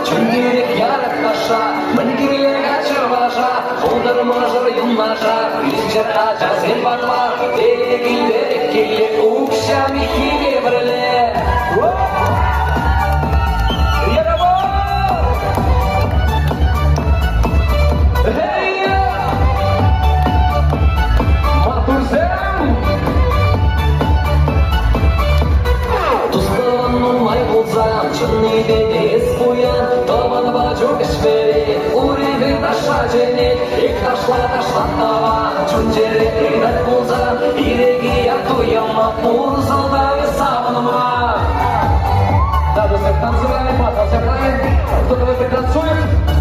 Çünkü yarak taşa, mınkirle kaçırmaşa, Oldurmaşır yunmaşa, İlçer kaça sen batma, Ekille, ukşam ikili birle. Чынный бедес буян, табан бачук эшпери, уривы таша женет, ик ташла тава, чунчере эйдат болса, иреги ятуяма, мурзалдагы сабыныма. Да, друзья, танцеваем, потанцеваем, кто-то танцует.